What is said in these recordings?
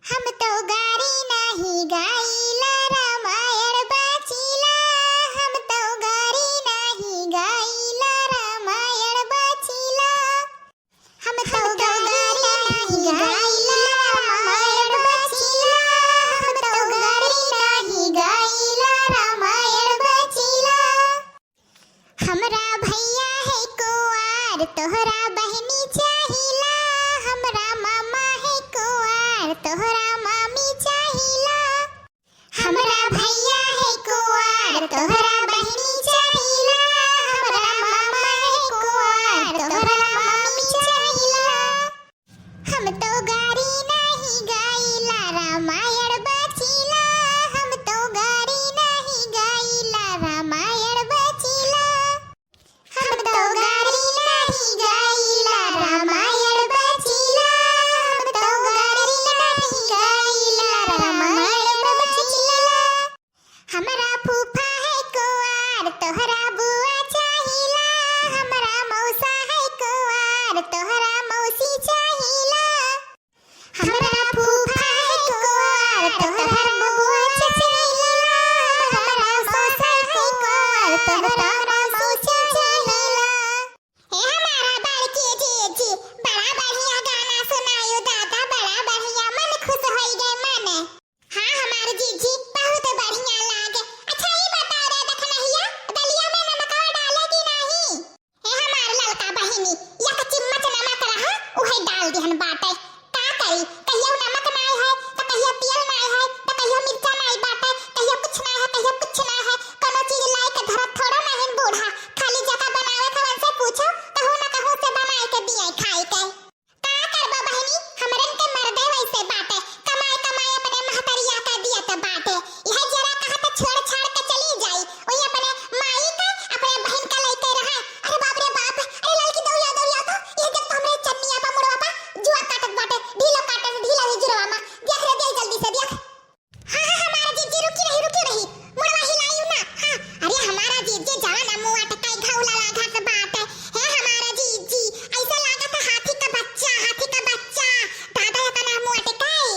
हम तो गारी नाही गाईला रामायण बाचीला. हम तो गारी नाही गाईला रामायण बाचीला. हम तो गारी नाही गाईला रामायण बाचीला. हम तो गारी नाही गाईला रामायण बाचीला. हमरा भैया है कुंवार तोहरा बहनी चाहिला. हमरा मामा है कुंवार तोहरा मामी चाहिला. हमरा भैया है कुंवार तोहरा बहनी चाहिला. हमरा मामा है कुंवार तोहरा मामी चाहिला. हम तो गारी नहीं गाईला रामायण बाचीला. हम तो गारी नहीं गाईला रामायण बाचीला. हम तो गारी नहीं गाईला रामायण बाचीला. हम तो गारी नहीं गाईला रामायण बाचीला. हमरा फूफा है कुंवार तोहरा बुआ चाहिला. हमरा मौसा है कुंवार तोहरा मौसी चाहिला. हमरा फूफा है कुंवार तोहरा बुआ चाहिला. हमरा मौसा है कुंवार तोहरा मौसी चाहिला. हे हमारा बड़की जीजी बड़ा बढ़िया गाना सुनायो दादा. बड़ा बढ़िया मन खुश होई गए मन. हाँ हमारे जीजी बहुत बढ़िया लागे. अच्छा ये बता रे देखनहिया दलिया में नमक डाले कि नहीं. हे हमार ललका बहिनी एक चम्मच नमक रहा उहे डाल दिहन बाटे. का करी कहियो नमक नहीं है तो कहियो तेल नहीं है तो कहियो मिर्चा नहीं बाटे. कहियो कुछ नहीं है कहियो कुछ नहीं है. कोनो चीज लाई के धरत थोड़ा नहीं बूढ़ा. खाली जका बनावे खवन से पूछो कहू ना कहू से बनाए के दिए खाए के. का करबा बहिनी हमरन के मर्दे वैसे बाटे. कमाए कमाए अपने महतरिया का दिया त बाटे. यह जरा कहा त छोड़ छाड़ के चली जाई. ओई अपने माई का अपने बहन का लेके रहा. अरे बाप रे बाप. अरे लड़की दौया दौया तो ये जब तो हमरे चन्निया पा मुड़वा पा जुआ काटत बाटे. ढीला काटत ढीला ही जुरवा मा. देख रे दे जल्दी से देख. हाँ हाँ हमारा जीजी रुकी रही मुड़वा हिलायू ना. हाँ अरे हमारा जीजी जाना मुंह अटकाई घावला लागा के बाटे. है हमारा जीजी ऐसा लागा था हाथी का बच्चा. दादा या तना मुंह अटकाई.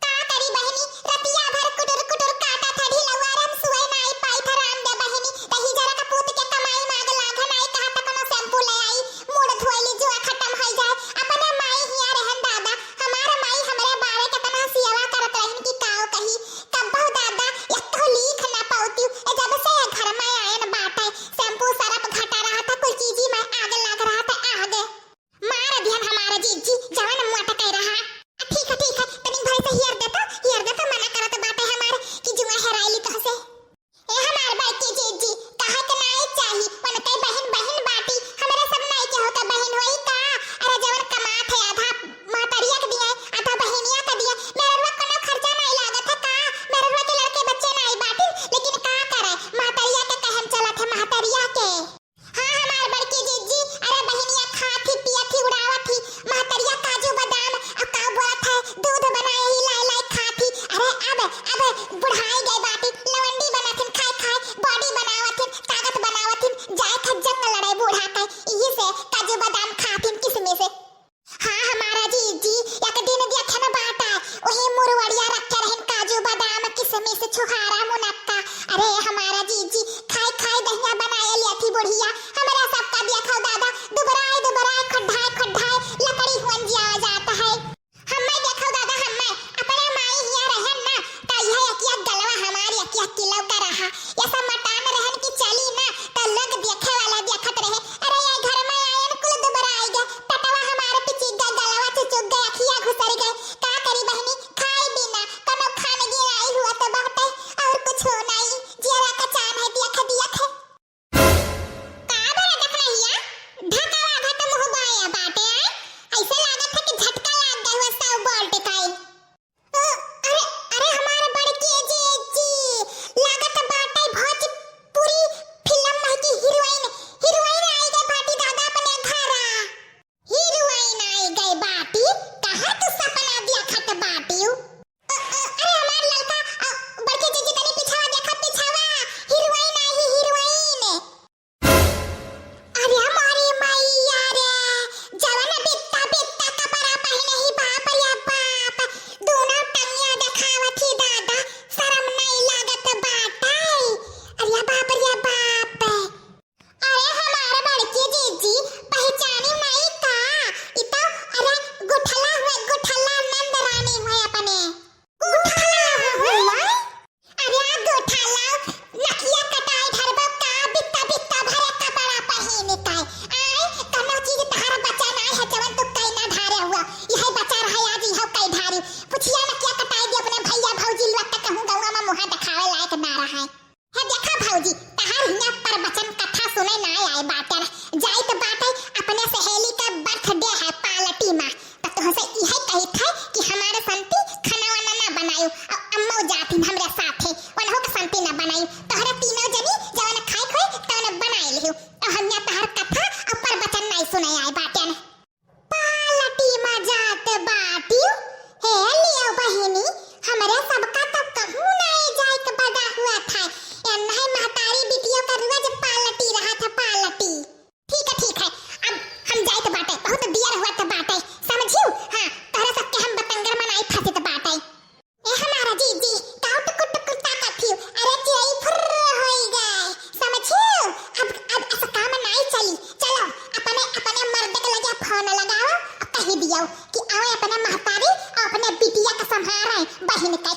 का करी बहनी रतिया भर कुटुर कुटुर काटा था ढीलवा रम सुई नाई पाई था राम दे बहनी. रही जरा का पूत के कमाई माग लागा नाई कहा त कोनो शैम्पू ले आई मुड़ धोइली जुआ खत्म हो जाए. अपने माई हिया रहन दादा. हमारा माई हमरे बारे के तना सेवा करत रहन की काओ कही. कब दादा एक तो लिख ना पाउती. ए जब से घर में आयन बाटे शैम्पू सरफ घटा रहा था कुल चीज में आग लग रहा था आगे. मार ध्यान हमारा जीजी जवान मुंह अटकाई रहा. ठीक है तनी भाई से हियर दे तो मना करत बाटे हमारे कि जुआ हेराइली तो से. ए हमार बड़की जीजी कहा के नाई चाही मन कई बहन बाटी. हमरे सब नाई के होता बहन होई का. अरे जवन कमात है आधा महतरिया के दिए आधा बहनिया के दिए. मेरे रुआ कोनो खर्चा नहीं लागत है का. मेरे रुआ के लड़के बच्चे नहीं बाटी. लेकिन का करे महतरिया के कहम चलत है महतरिया के. हाँ हमार बड़की जीजी अरे बहनिया खाती पियती उड़ावत थी. महतरिया काजू बादाम और का बोलत है दूध बनाए ही लाई खाती. अरे अब बुढ़ाई गई बाटी. लवंडी बनाथिन खाए बॉडी बनावथिन ताकत बनावथिन जाए था जंग लड़े बूढ़ा के. इही से काजू बादाम खाथिन किसमें से. हाँ हमारा जीजी एक दिन देखे न बाटा वही मुरवड़िया रखे रहन काजू बादाम किसमें से छुहारा मुनक्का. अरे हमारा जीजी खाए दहिया बनाए लेथी बुढ़िया. हमरा सबका देखो दादा दुबराए खड्डाए लकड़ी हुन जिया जाता है. हमें देखो दादा नाही बहीण काय